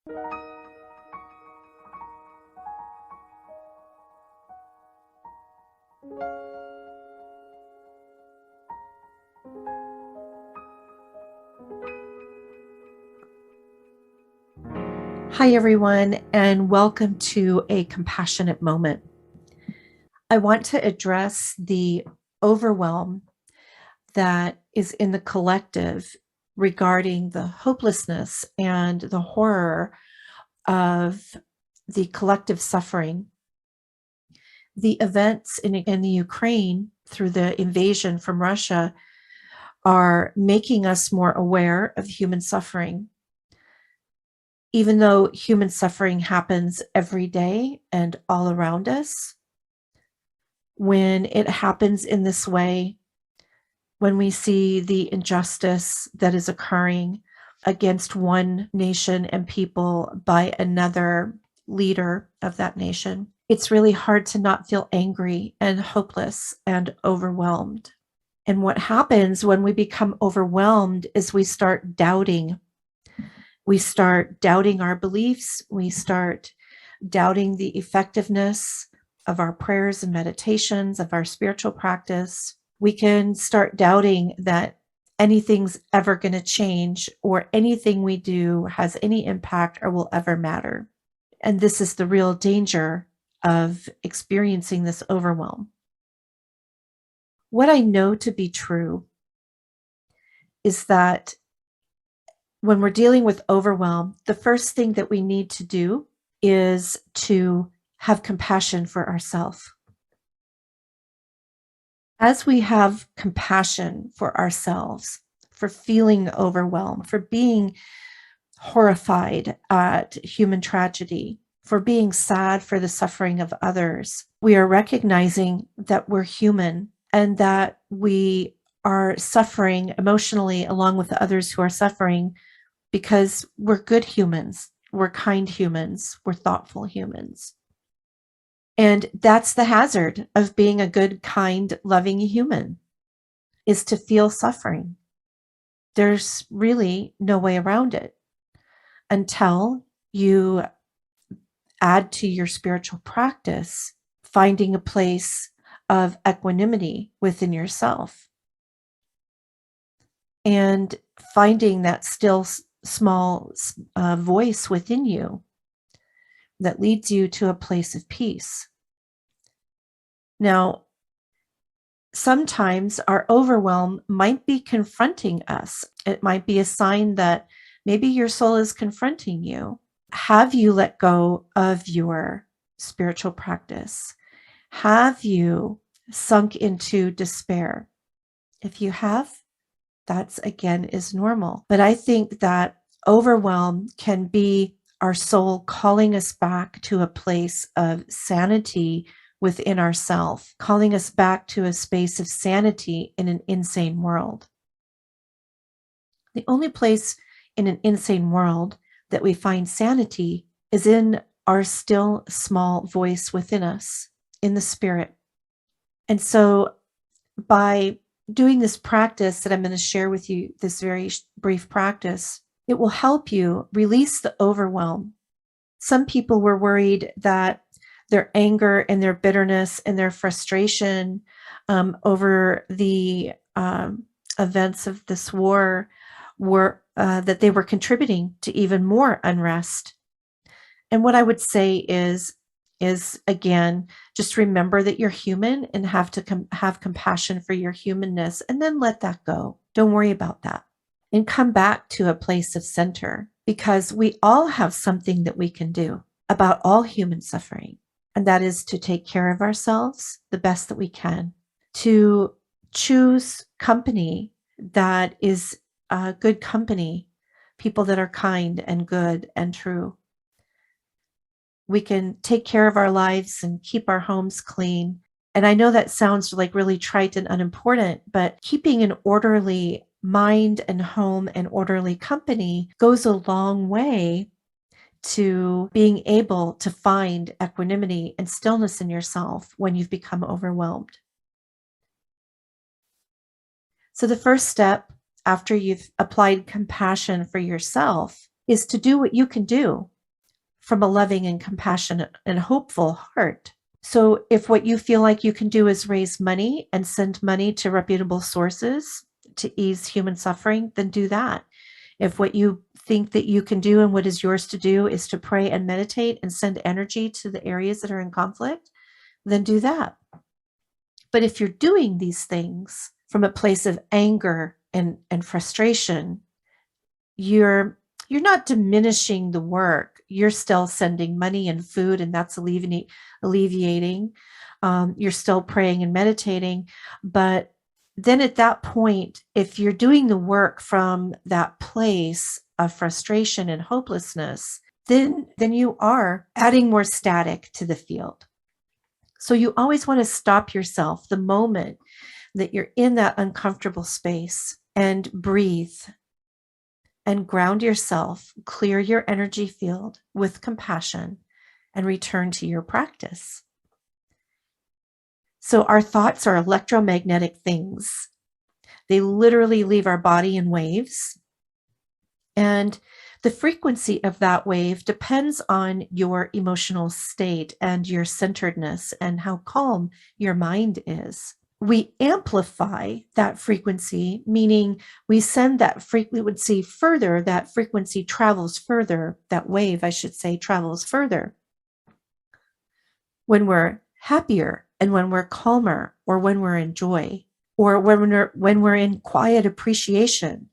Hi, everyone, and welcome to a compassionate moment. I want to address the overwhelm that is in the collective regarding the hopelessness and the horror of the collective suffering. The events in the Ukraine through the invasion from Russia are making us more aware of human suffering. Even though human suffering happens every day and all around us, when it happens in this way, when we see the injustice that is occurring against one nation and people by another leader of that nation, it's really hard to not feel angry and hopeless and overwhelmed. And what happens when we become overwhelmed is we start doubting. We start doubting our beliefs. We start doubting the effectiveness of our prayers and meditations, of our spiritual practice. We can start doubting that anything's ever going to change or anything we do has any impact or will ever matter. And this is the real danger of experiencing this overwhelm. What I know to be true is that when we're dealing with overwhelm, the first thing that we need to do is to have compassion for ourselves. As we have compassion for ourselves, for feeling overwhelmed, for being horrified at human tragedy, for being sad for the suffering of others, we are recognizing that we're human and that we are suffering emotionally along with the others who are suffering because we're good humans, we're kind humans, we're thoughtful humans. And that's the hazard of being a good, kind, loving human, is to feel suffering. There's really no way around it until you add to your spiritual practice, finding a place of equanimity within yourself and finding that still small voice within you that leads you to a place of peace. Now, sometimes our overwhelm might be confronting us. It might be a sign that maybe your soul is confronting you. Have you let go of your spiritual practice? Have you sunk into despair? If you have, that's again is normal. But I think that overwhelm can be our soul calling us back to a place of sanity within ourself, calling us back to a space of sanity in an insane world. The only place in an insane world that we find sanity is in our still small voice within us, in the spirit. And so by doing this practice that I'm going to share with you, this very brief practice, it will help you release the overwhelm. Some people were worried that their anger and their bitterness and their frustration over the events of this war were that they were contributing to even more unrest. And what I would say is again, just remember that you're human and have to have compassion for your humanness and then let that go. Don't worry about that and come back to a place of center because we all have something that we can do about all human suffering. And that is to take care of ourselves the best that we can, to choose company that is good company, people that are kind and good and true. We can take care of our lives and keep our homes clean. And I know that sounds like really trite and unimportant, but keeping an orderly mind and home and orderly company goes a long way to being able to find equanimity and stillness in yourself when you've become overwhelmed. So the first step after you've applied compassion for yourself is to do what you can do from a loving and compassionate and hopeful heart. So if what you feel like you can do is raise money and send money to reputable sources to ease human suffering, then do that. If what you think that you can do and what is yours to do is to pray and meditate and send energy to the areas that are in conflict, then do that. But if you're doing these things from a place of anger and frustration, you're not diminishing the work. You're still sending money and food, and that's alleviating. You're still praying and meditating. But then at that point, if you're doing the work from that place of frustration and hopelessness, then you are adding more static to the field. So you always want to stop yourself the moment that you're in that uncomfortable space and breathe and ground yourself, clear your energy field with compassion, and return to your practice. So our thoughts are electromagnetic things. They literally leave our body in waves. And the frequency of that wave depends on your emotional state and your centeredness and how calm your mind is. We amplify that frequency, meaning we send that frequency further, that frequency travels further, that wave, I should say, travels further when we're happier and when we're calmer or when we're in joy or when we're in quiet appreciation.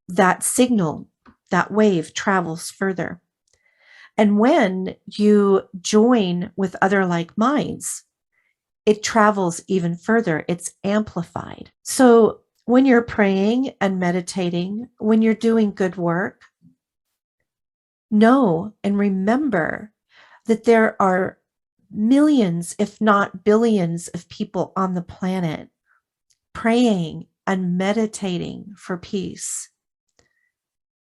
That signal, that wave travels further. And when you join with other like minds, it travels even further. It's amplified. So when you're praying and meditating, when you're doing good work, know and remember that there are millions, if not billions, of people on the planet praying and meditating for peace,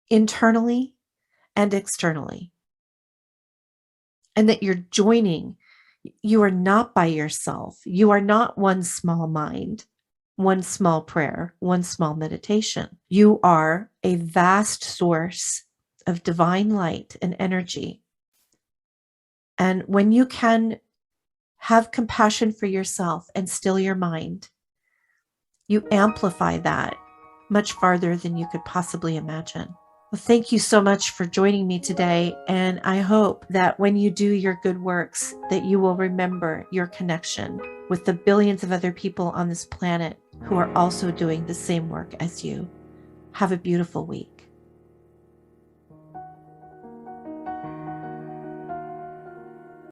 internally and externally. And that you're joining. You are not by yourself. You are not one small mind, one small prayer, one small meditation. You are a vast source of divine light and energy. And when you can have compassion for yourself and still your mind, you amplify that much farther than you could possibly imagine. Well, thank you so much for joining me today, and I hope that when you do your good works, that you will remember your connection with the billions of other people on this planet who are also doing the same work as you. Have a beautiful week.